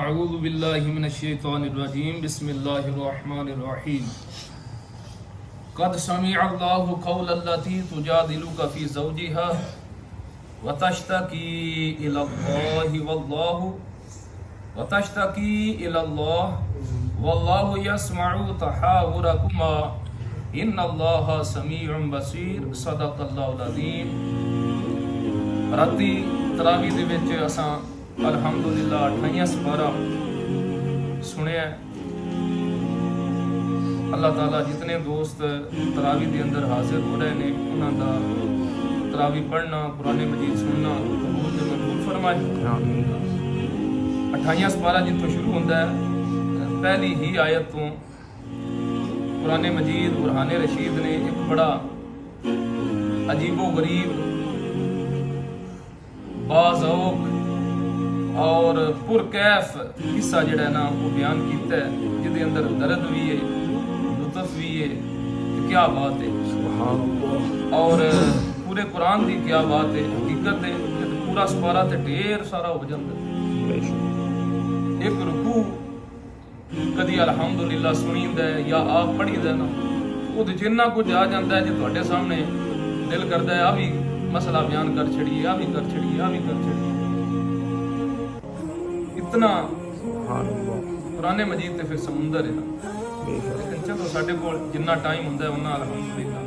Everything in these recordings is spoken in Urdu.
اعوذ باللہ من الشیطان الرجیم بسم اللہ الرحمن الرحیم قد سمع اللہ قول التی تجادلک فی زوجہا وتشتکی الی اللہ واللہ یسمع تحاورکما ان اللہ سمیع بصیر صدق اللہ العظیم۔ راتی تراویح دے وچ اساں الحمدللہ 28 سپارہ سنیا ہے۔ اللہ تعالیٰ جتنے دوست تراویح دے اندر حاضر ہو رہے ہیں انہاں دا تراویح پڑھنا، قرآن مجید سننا قبول تے منظور فرمائے۔ 28 سپارہ جتوں شروع ہوندا ہے پہلی ہی آیت تو قرآن مجید برہان رشید نے ایک بڑا عجیب و غریب باذوق اور پرکیف قصہ جڑا ہے نا وہ بیان کیتا ہے، جدے اندر درد بھی ہے، لطف بھی ہے، کیا بات ہے سبحان اللہ، اور پورے قرآن دی کیا بات ہے، حقیقت ہے کہ پورا سپارہ تے ڈھیر سارا ہو جاتا ہے۔ ایک رکوع کدی الحمدللہ سنیند ہے یا آپ پڑھی دے نا وہ جنہ کچھ آ جاتا ہے جی تواڈے سامنے دل کرتا ہے آ بھی مسئلہ بیان کر چھڑیے، آ بھی کر چھڑیے، آ بھی کر چھڑیے، اتنا قرآن مجید تے پھر سمندر ہے نا۔ لیکن چلو ساڈے کول جنہ ٹائم ہوندا ہے انہاں الحمدللہ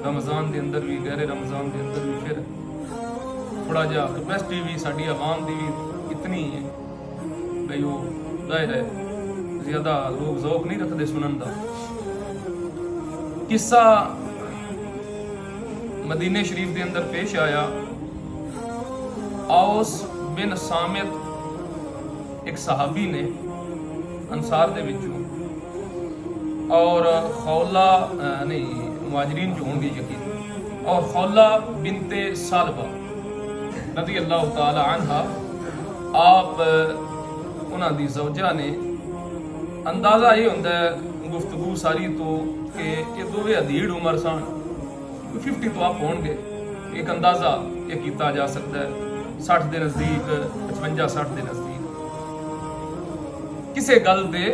رمضان دے اندر بھی غیر رمضان دے اندر بھی پھر تھوڑا جا کیپیسٹی بھی ساڈی عوام دی بھی اتنی ہے بھئی وہ ظاہر ہے زیادہ لوگ ذوق نہیں رکھتے سنن دا۔ قصہ مدینے شریف دے اندر پیش آیا، اوس بن صامت ایک صحابی نے انصار دے وچوں، اور خولہ نہیں مہاجرین جو ہوں گے یقین، اور خولہ بنت سالبہ رضی اللہ تعالی عنہ، آپ انہاں دی زوجہ نے اندازہ یہ ہوتا ہے گفتگو ساری تو کہ یہ دووے ادھیڑ عمر سن 50 تو آپ ہون گے، ایک اندازہ یہ کیتا جا سکتا ہے 60 دے نزدیک، 55-60 دے نزدیک۔ کسے گل دے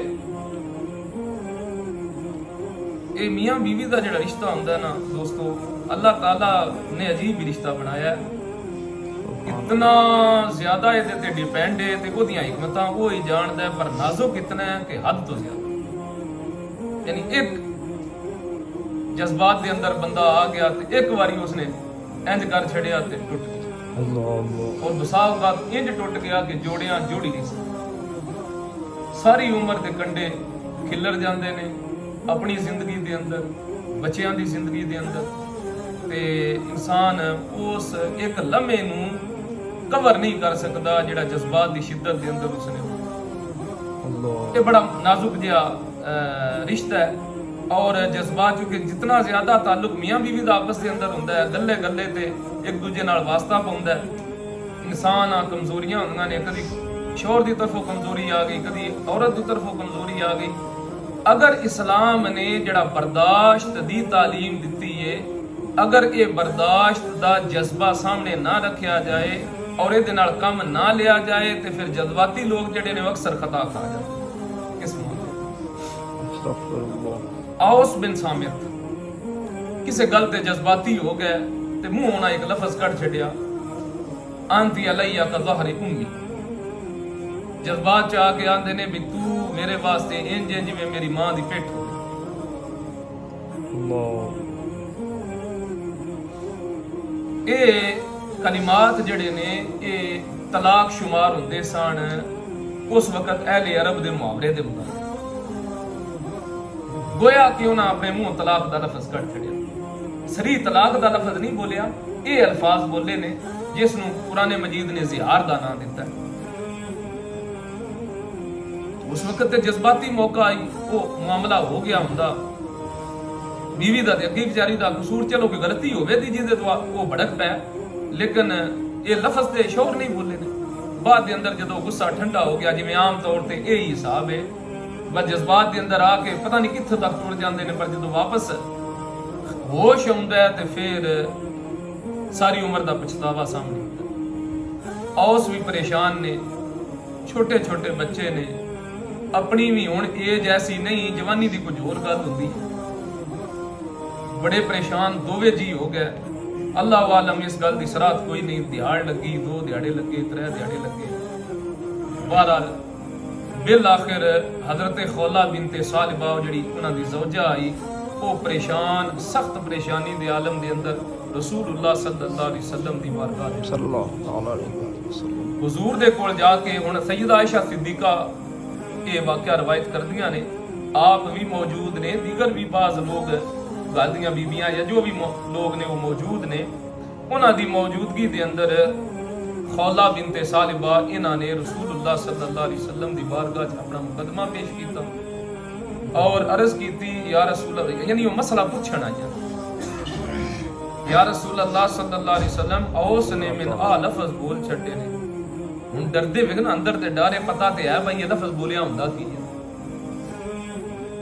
اے میاں بیوی دا جڑا رشتہ ہوندا ہے نا دوستو، اللہ تعالیٰ نے عجیب ہی رشتہ بنایا ہے، اتنا زیادہ یہ تے ڈیپینڈ ہے تے وہ دیاں حکمتاں وہ ہی جاندا ہے، پر نازک اتنا ہے کہ حد تو زیادہ، یعنی ایک جذبات دے اندر بندہ آ گیا تے ایک واری اس نے انج کر چھڑیا تے ٹوٹ گیا، اور بسا اوقات انج ٹوٹ گیا کہ جوڑیاں جوڑی نہیں سکتے، ساری عمر دے کنڈے کھلر جاندے نے اپنی زندگی دے اندر، بچیاں دی زندگی دے اندر، تے انسان اس ایک لمحے نوں کور نہیں کر سکتا جڑا جذبات دی شدت دے اندر اس نے۔ یہ بڑا نازک جہا رشتہ ہے، اور جذبات چونکہ جتنا زیادہ تعلق میاں بیوی دا آپس دے اندر ہوندا ہے، گلے گلے تے ایک دوجے نال واسطہ پاوندا ہے، انسان کمزوریاں ہوندیاں نے، کدی شوہر دی طرفوں کمزوری آ گئی، کدی عورت دی طرفوں کمزوری آ گئی، اگر اسلام نے جڑا برداشت دی تعلیم دتی ہے، اگر یہ برداشت دا جذبہ سامنے نہ رکھیا جائے اور یہ کم نہ لیا جائے تو پھر جذباتی لوگ جڑے نے اکثر خطا کھا جاتے۔ کس موقع اوس بن صامت کسے گل تے جذباتی ہو گئے تے منہ ہونا ایک لفظ کٹ چھڑیا، انتی علیہ کظہر امی، جذبات چاہ کے آندے نے بھی تو میرے واسطے انج میں میری ماں دی پیٹ ہو گئی۔ اے کلمات جڑے نے اے طلاق شمار ہوندے سن اس وقت اہل عرب دے محاورے دے مطابق، گویا کہ انہاں اپنے منہ طلاق دا لفظ کٹ چھڑیا، صریح طلاق دا لفظ نہیں بولیا، اے الفاظ بولے نے جس نو قرآن مجید نے زہار دا نام دیتا ہے۔ اس وقت تے جذباتی موقع آئی، وہ معاملہ ہو گیا ہوندا، بیوی دا تے اگی بیچاری دا قصور چلو کوئی غلطی ہوے دی جے تو وہ بھڑک پیا، لیکن یہ لفظ تے شور نہیں بولے نے۔ بعد دے اندر جدو غصہ ٹھنڈا ہو گیا، جی میں عام طور تے یہی حساب ہے، بس جذبات دے اندر آ کے پتہ نہیں کتھے تک ٹر جاندے نے، پر جدو واپس ہوش ہوندا ہے تے پھر ساری عمر دا پچھتاوا سامنے۔ اوس بھی پریشان نے، چھوٹے چھوٹے بچے نے, اپنی بھی ہن ایج ایسی نہیں, جوانی دی کچھ اور گل ہوندی, بڑے پریشان دووے جی ہو گئے. اللہ عالم اس گل دی سراحت کوئی نہیں, دیہاڑ لگی, 2 دیہاڑے لگے, 3 دیہاڑے لگے. بہرحال بالآخر حضرت خولا بنت ثعلبہ جڑی انہاں دی زوجہ آئی, وہ پریشان, سخت پریشانی دے عالم دے اندر رسول اللہ صلی اللہ علیہ وسلم دی بارگاہ صلی اللہ علیہ وسلم حضور دے کول جا کے, ہن سیدہ عائشہ صدیقہ یہ واقعہ روایت کردیاں نے, آپ بھی موجود نے, دیگر بھی بعض لوگ گھر دیاں بیبیاں یا جو بھی لوگ نے وہ موجود نے, انہاں دی موجودگی دے اندر خولا بنت ثعلبہ انہاں نے رسول اللہ صلی اللہ علیہ وسلم دی بارگاہ وچ اپنا مقدمہ پیش کیتا اور عرض کیتی, یا رسول اللہ, یعنی وہ مسئلہ پوچھنا یا رسول اللہ صلی اللہ علیہ وسلم, اوس نے من لفظ بول چھڈے نے, ہن ڈردے وے نا اندر تے ڈارے, پتہ تے ہے بھائی یہ لفظ بولیا ہوندا کی ہے,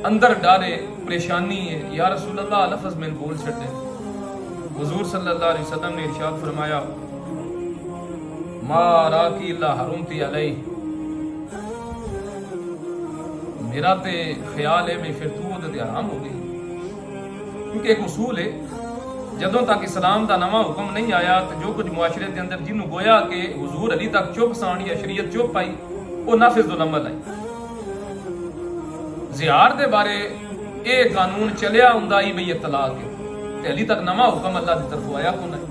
اندر ڈارے پریشانی ہے, یا رسول اللہ لفظ میں بول چھڈے. حضور صلی اللہ علیہ وسلم نے ارشاد فرمایا, ما راکی اللہ حرمتی علیہ, میرا تے خیال ہے بھئی پھر تو تے حرام ہو گئی. کیونکہ ایک اصول ہے, جدوں تک اسلام دا نواں حکم نہیں آیا تو جو کچھ معاشرے دے اندر جنوں گویا کہ حضور علی تک چپ سان یا شریعت چپ آئی, وہ نافذ العمل آئی. زہار دے بارے اے قانون چلیا ہوندا ہی بھئی یہ طلاق ہے, تے علی تک نواں حکم اللہ دی طرف آیا کون ہے.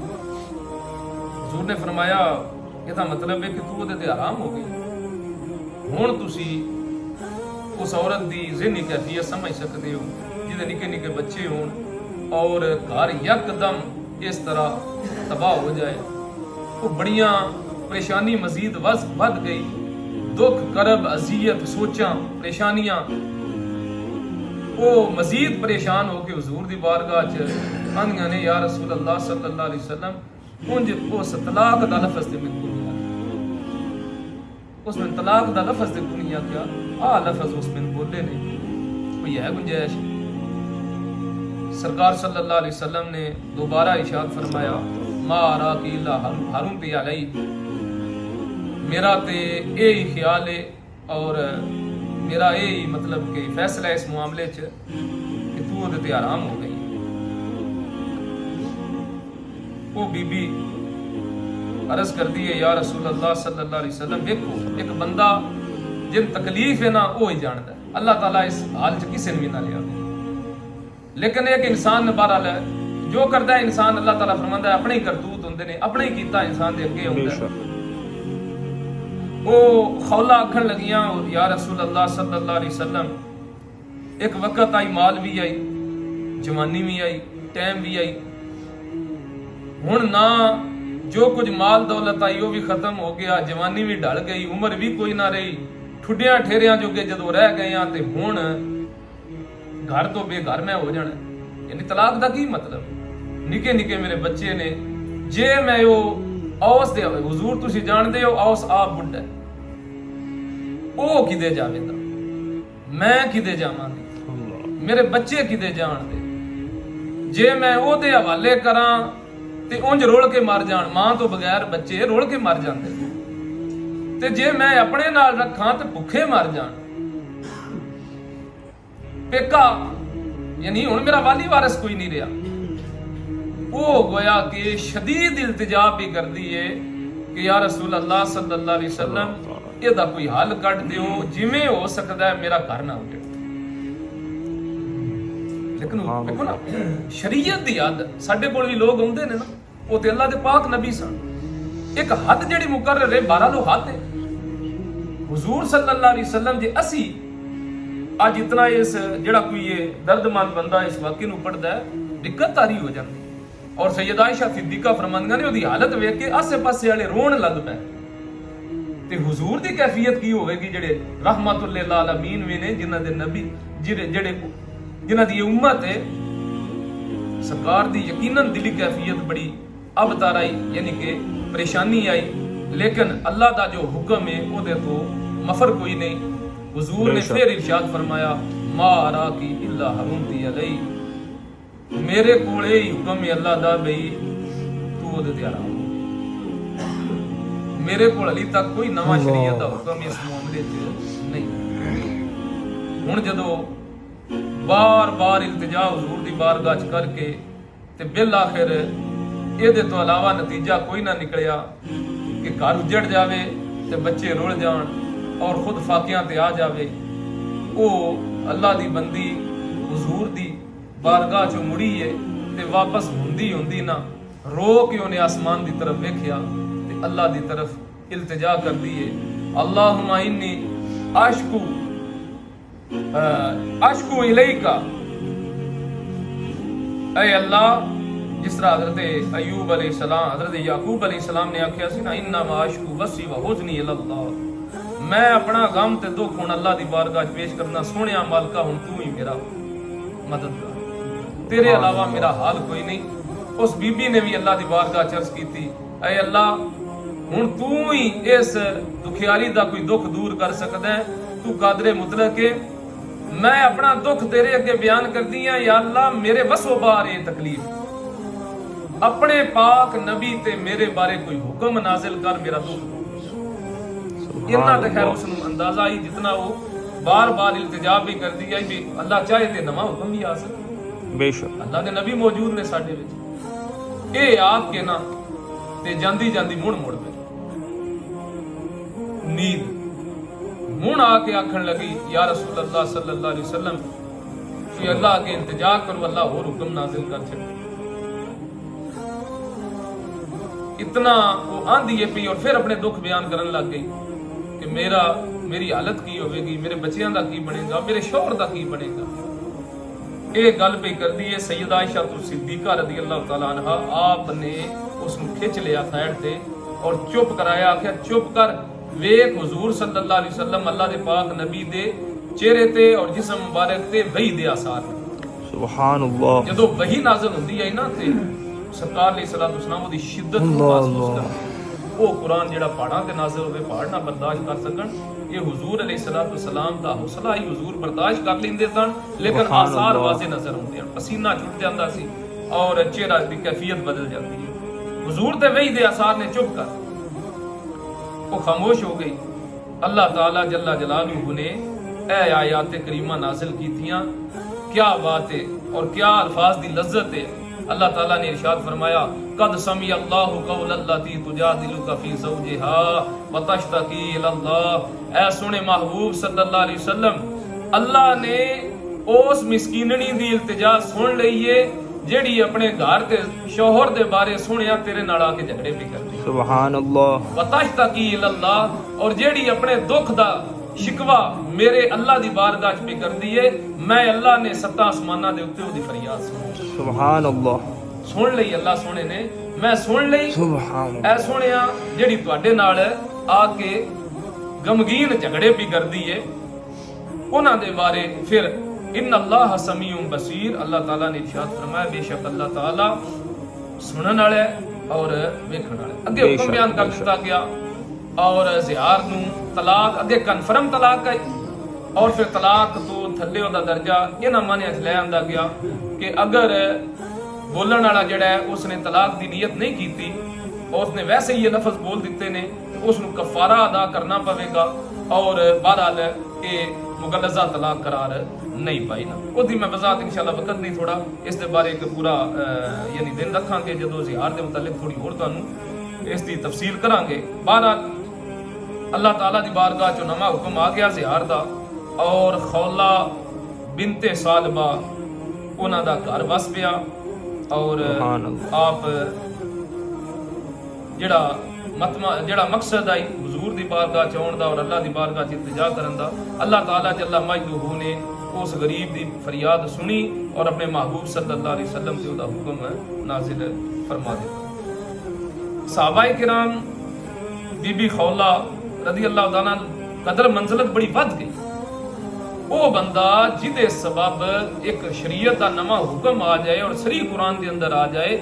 حضور نے فرمایا یہ دا مطلب ہے کہ تو تے حرام ہو گئی. ہن تسی اس عورت دی ذہنی کیفیت سمجھ سکتے ہو جہدے نکے نکے بچے ہون اور گھر یکدم اس طرح تباہ ہو جائے. وہ بڑیاں پریشانی مزید ود گئی, دکھ کرب اذیت سوچاں پریشانیاں, وہ مزید پریشان ہو کے حضور دی بارگاہ چ آندیاں نے, یا رسول اللہ صلی اللہ علیہ وسلم انج اس طلاق دا لفظ تے میں دنیا, اس میں طلاق دا لفظ تے دنیا کیا لفظ اس میں بولے نے, کوئی ہے گنجائش. سرکار صلی اللہ علیہ وسلم نے دوبارہ ارشاد فرمایا, ما راکی اللہ حرمتی علیہ, میرا تے اے ہی خیال ہے اور میرا اے ہی مطلب کہ فیصلہ ہے اس معاملے چ کہ تو تے حرام ہو گئی. وہ بی بی عرض کر دی ہے, یا رسول اللہ صلی اللہ علیہ وسلم, دیکھو ایک بندہ جن تکلیف ہے نا وہ ہی جانتا ہے, اللہ تعالیٰ اس حال چ کسی نے بھی نہ لیا. لیکن ایک انسان نے بہرحال ہے جو کرتا ہے انسان, اللہ تعالیٰ فرماندا ہے اپنے ہی کرتوت ہوندے نے, اپنے ہی کیتا انسان دے اگے ہوندا ہے. وہ خولا آکھن لگیاں, یا رسول اللہ صلی اللہ علیہ وسلم, ایک وقت آئی مال بھی آئی, جوانی بھی آئی, ٹائم بھی آئی, ہن نہ جو کچھ مال دولت آئی وہ بھی ختم ہو گیا, جوانی بھی ڈل گئی, عمر بھی کوئی نہ رہی, ٹھڈیاں ٹھیریاں جو کہ جدو رہ گئے ہیں تے ہن گھر تو بے گھر میں ہو جانا. یعنی طلاق دا کی مطلب, نکے نکے میرے بچے نے, جے میں وہ اوس دے حضور تسی جان دے ہو اوس آپ بڈھا ہے, او کدے جاوے دا, میں کدے جاواں دی, میرے بچے کدے جان دے, جے میں او دے حوالے کراں تے اونج رول کے مر جان, ماں تو بغیر بچے رول کے مر جاندے, تے جے میں اپنے نال رکھاں تے بھکھے مر جان. پیکا یعنی ہن میرا والی وارث کوئی نہیں رہا, وہ گویا کہ شدید التجا بھی کر دی ہے کہ یا رسول اللہ صلی اللہ علیہ وسلم یہ دا کوئی حل کٹ دیو, جویں ہو سکدا ہے میرا گھر نہ اٹھے. لیکن دیکھو نا شریعت دی حد, ساڈے کول بھی لوگ ہوندے نے نا, وہ تے اللہ دے پاک نبی سن, ایک حد جڑی مقرر ہے, 12 لو حد ہے. حضور صلی اللہ علیہ وسلم جے اسی آج اتنا اس جڑا کوئی یہ درد مند بندہ اس واقعے نو پڑھدا ہے, دقت تاری ہو جاندی. اور سیدہ عائشہ صدیقہ فرماندیاں نے اودی حالت ویکھ کے آسے پاسے والے رون لگ پے, تے حضور دی کیفیت کی ہوے گی جڑے رحمت للعالمین وی نے, جنہاں دے نبی جڑے جنہاں دی امت ہے, سرکار دی یقیناً دلی کیفیت بڑی اب تار آئی, یعنی کہ پریشانی آئی, لیکن اللہ دا جو حکم ہے او دے تو مفر کوئی نہیں. حضور نے پھر ارشاد فرمایا, ما راکی الا حرمتی علیہ, میرے کولے ہی حکم ہے اللہ دا بھئی تو دے حرام, میرے کو ہلی تک کوئی نواں شریعت دا حکم اس معاملے چ نہیں. ہن جدو بار بار التجا حضور دی بارگاہ چ کر کے تے بالآخر یہ تو علاوہ نتیجہ کوئی نہ نکلیا کہ گھر اجڑ جاوے تے بچے رل جان اور خود فاقیاں تے آ جاوے. او اللہ دی بندی حضور دی بارگاہ چ مڑی ہے تے واپس ہوندی نہ رو کے انہیں آسمان دی طرف ویکھیا تے اللہ دی طرف التجا کر دیے. اللہم انی اشکو الیکا، اے اللہ، جس طرح حضرت ایوب علیہ السلام، حضرت یعقوب علیہ السلام نے آکھیا سی نا انما اشکو بسی و حزنی الی اللہ، میں اپنا غم تے دکھ ہن اللہ دی بارگاہ وچ پیش کرنا. سونیا مالکا ہن تو ہی میرا مددگار، تیرے علاوہ میرا حال کوئی نہیں. اس بی بی نے بھی اللہ دی بارگاہ چرس کی تھی، اے اللہ ہن تو ہی اس دکھیاری دا کوئی دکھ دور کر سکدا ہے، تو قادر مطلق ہے. میں اپنا دکھ تیرے اگے بیان کر دیا، یا اللہ میرے بس و بار یہ تکلیف، اپنے پاک نبی تے میرے بارے کوئی حکم نازل کر میرا دکھ. اتنا تے خیر اس نوں اندازہ ہی جتنا وہ بار بار التجا بھی کر دیا بھی اللہ چاہے تے نواں حکم بھی آ سکے. بے شک اللہ دے نبی موجود نے ساڈے وچ. اے آپ کے نا تے جاندی جاندی مڑ پہ نیند مون آ کے آکھن لگی یا رسول اللہ صلی اللہ علیہ وسلم کہ اللہ کے التجا کرو، اللہ اور حکم نازل کر چھڑے. اتنا وہ آندھی پی اور پھر اپنے دکھ بیان کرن لگ گئی کہ میری حالت کی ہوئے گی، میرے بچیاں دا کی بنے گا، میرے شوہر دا کی بنے گا. ایک گل پہ کر دی ہے سیدہ عائشہ صدیقہ رضی اللہ تعالیٰ عنہ، آپ نے اس کو کھچ لیا سائڈ تے اور چپ کرایا، آخیا چپ کر، ویک حضور صلی اللہ علیہ وسلم اللہ دے پاک نبی دے چہرے تے اور جسم مبارک تے وحی دے آثار. سبحان اللہ. جدو وحی نازل ہوندی ہے نا تے سرکار علیہ الصلوۃ والسلام دی شدت محسوس کر، وہ قرآن جڑا پہاڑاں تے نازل ہوئے پہاڑ نہ برداشت کر سکن. یہ حضور علیہ الصلوۃ والسلام دا حوصلہ ہی حضور برداشت کر لیندے سن، لیکن آثار واضح نظر ہوندے ہیں، پسینہ چھٹ جاندا سی اور چہرہ دی کیفیت بدل جاتی ہے. حضور تے وحی دے آثار نے چپ کر وہ خاموش ہو گئی. اللہ تعالیٰ جل جلالہ نے اے آیات کریمہ نازل کی تھیاں. کیا بات ہے اور کیا الفاظ دی لذت ہے. اللہ تعالیٰ نے ارشاد فرمایا قد سمع اللہ قول التی تجادلک فی زوجہا وتشتکی الی اللہ. اے سونے محبوب صلی اللہ علیہ وسلم، اللہ نے اس مسکیننی دی التجا سن لئیے جیڑی اپنے گھر تے شوہر دے بارے سنیا تیرے نال آ کے جھگڑے بھی کرتی. سبحان اللہ. وتشتکی الی اللہ، اور جیڑی اپنے دکھ دا شکوا میرے اللہ دی بارگاہ وچ بھی کردی ہے، میں اللہ نے ستا آسماناں دے اوتے اودی فریاد سنی. سبحان اللہ. سن لئی اللہ سونے نے، میں سن لئی. سبحان اللہ. اے سونیا جیڑی تواڈے نال آ کے غمگین جھگڑے بھی کردی ہے، انہاں دے بارے پھر ان اللہ سمیع بصیر، اللہ تعالیٰ نے ارشاد فرمایا بے شک اللہ تعالیٰ سنن والا ہے اور ویکھن والا ہے. اگے حکم بیان کر دتا گیا اور زہار نو طلاق اگے کنفرم طلاق ہے اور پھر طلاق تو تھلے دا درجہ انہاں معنیاں وچ لے آندا گیا کہ اگر بولن والا جڑا ہے اس نے طلاق دی نیت نہیں کیتی اور اس نے ویسے ہی یہ لفظ بول دیتے نے تو اس نو کفارہ ادا کرنا پوے گا اور بہرحال یہ مغلظہ طلاق قرار نہیں پائی نا. اودی میں وضاحت انشاءاللہ وقت نہیں تھوڑا اس دے بارے ایک پورا یعنی دن رکھاں گے جدو زہار دے متعلق تھوڑی اور تانوں اس دی تفصیل کراں گے. بہرحال اللہ تعالیٰ دی بارگاہ چو نواں حکم آ گیا زہار دا اور خولہ بنت سالبہ انہاں دا گھر وس پیا اور آپ جڑا مقصد آئی حضور دی بارگاہ چون دا اور اللہ دی بارگاہ چ التجا کرن دا، اللہ تعالیٰ جل مجدہ نے اس غریب دی فریاد سنی اور اپنے محبوب صلی اللہ علیہ وسلم سے دا حکم نازل فرما دیا. صحابہ کرام بی بی خولہ رضی اللہ تعالیٰ قدر منزلت بڑی ود گئی. وہ بندہ جدے سبب ایک شریعت دا نواں حکم آ جائے اور صریح قرآن دے اندر آ جائے.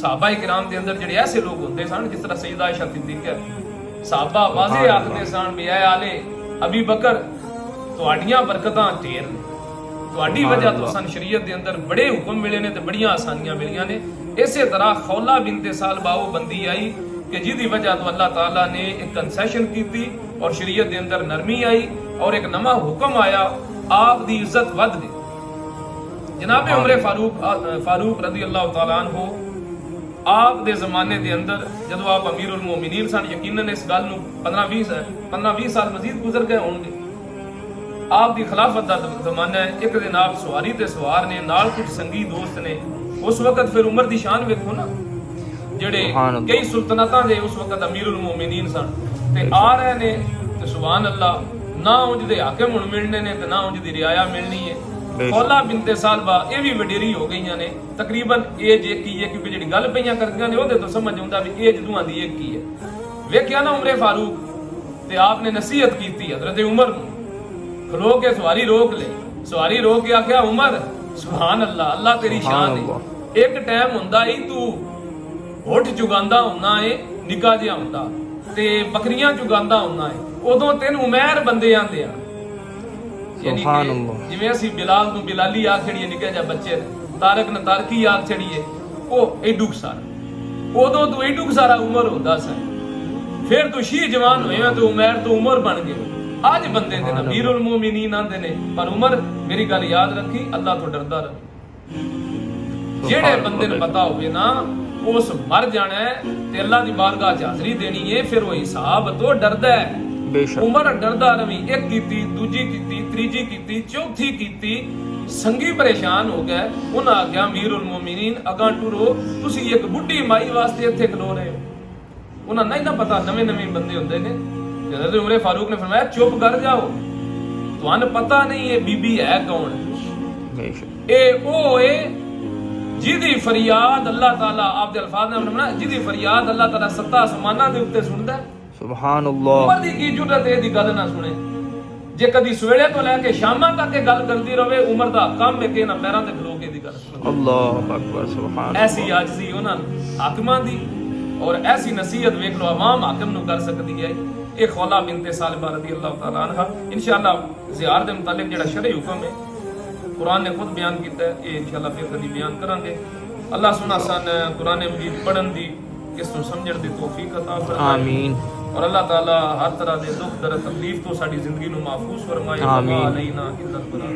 صحابہ کرام دے اندر جڑے ایسے لوگ ہوندے سن جس طرح سیدہ عائشہ صدیقہ، صحابہ واضح آکھدے سن بھی اے آلے ابی بکر تواڈیاں برکتاں ڈھیر نے، تواڈی وجہ تو سن شریعت دے اندر بڑے حکم ملے نے تے بڑیاں آسانیاں ملیاں نے. اسی طرح خولہ بنت سالبہ وہ بندی آئی کہ جی وجہ تو اللہ تعالیٰ نے ایک کنسیشن کی تھی اور شریعت دے اندر نرمی آئی اور ایک نما حکم آیا، آپ دی عزت ود گئی۔ جناب عمر فاروق رضی اللہ تعالیٰ عنہ آپ دے زمانے دے اندر جدو آپ امیر المومنین سن، یقیناً اس گل نو 15-20 سال مزید گزر گئے ہوں گے۔ آپ دی خلافت دا زمانہ ہے، ایک دن آپ سواری تے سوار نے، نال کچھ سنگی دوست نے۔ اس وقت پھر عمر دی شان ویکھو نا، جڑے کئی سلطنتاں دے اس وقت امیر المومنین سن تے آ رہے نے تے سبحان اللہ، نہ انج دے حاکم ہن ملنے نے تے نہ انج دی رعایا ملنی ہے۔ خولا بنت سالبہ یہ بھی وڈیری ہو گئی نے، تقریباً ایج ایک ہی ہے، کیونکہ جڑی گل پئیاں کردیاں نے وہ تو سمجھ آਉਂدا بھی ایج دوہاں دی ایک ہی ہے۔ ویکھیا نا عمر فاروق تے آپ نے نصیحت کیتی حضرت عمر نو، کھلو کے سواری روک لے، سواری روک کے آخیا عمر سبحان اللہ، اللہ تیری شان ہے، ایک ٹائم ہوندا ہی تو ہوٹھ چگاندا ہونا ہے، نکا جہا ہوندا تے بکریاں چگاندا ہونا ہے، ادوں تین عمیر بندے آندے آ، یعنی کہ جویں اسی بلال نو بلالی آکھ چھڑیے نکے جا بچے، طارق نو تارکی آکھ چھڑیے، او ایڈو سارا، ادوں تو ایڈو سارا عمر ہوندا سی، پھر تو شی جوان ہوئے تو عمیر تو عمر بن گئے۔ آج بندے دے امیر المومنین آندے نے، پر عمر میری گل یاد رکھی اللہ تو ڈردا رہے۔ جیڑے بندے نے پتا ہوئے نا اس مر جانا ہے تے اللہ دی بارگاہ حاضری دینی ہے، پھر وہ حساب تو ڈردا ہے۔ عمر ڈردا رہی، ایک کیتی، دوجی کیتی، تیجی کیتی، چوتھی کیتی، سنگی پریشان ہو گئے۔ انہاں آخیا امیر المومنین اگاں ٹرو، تسی ایک بڈھی مائی واسطے اتنے کھلو رہے ہو۔ انہاں نہیں نہ پتا، نویں بندے ہوندے نے۔ حضرت عمر فاروق نے فرمایا چپ کر جاؤ، تمہیں پتہ نہیں ہے بی بی ہے کون، اے او اے جیدی فریاد اللہ تعالیٰ، آپ دے الفاظ نے فرمایا جیدی فریاد اللہ تعالیٰ ستا آسماناں دے اوتے سندا ہے۔ سبحان اللہ۔ عمر دی کی جرت ہے دی گل نہ سنے، جے کدی سویرے تو لے کے شاماں تک گل کرتی رہے، عمر دا کام ہے کہ نہ پیراں تے کھلو کے دی گل سنے۔ اللہ اکبر، سبحان اللہ۔ ایسی عاجزی انہاں حاکماں دی اور ایسی نصیحت ویکھ لو عوام حاکم نو کر سکتی ہے۔ ایک خولا بنت سالبہ رضی اللہ تعالیٰ عنہ، انشاءاللہ زیار دے متعلق جڑا شرعی حکم ہے قرآن نے خود بیان کیتا ہے، یہ انشاءاللہ پھر کبھی بیان کریں گے۔ اللہ سنا سن قرآن مجید پڑھن دی، اس کو سمجھن دی توفیق عطا فرمائے، آمین۔ اور اللہ تعالیٰ ہر طرح دے دکھ درد تکلیف تو ساری زندگی نو محفوظ فرمائے۔ آمین۔ علینا الا البلاغ۔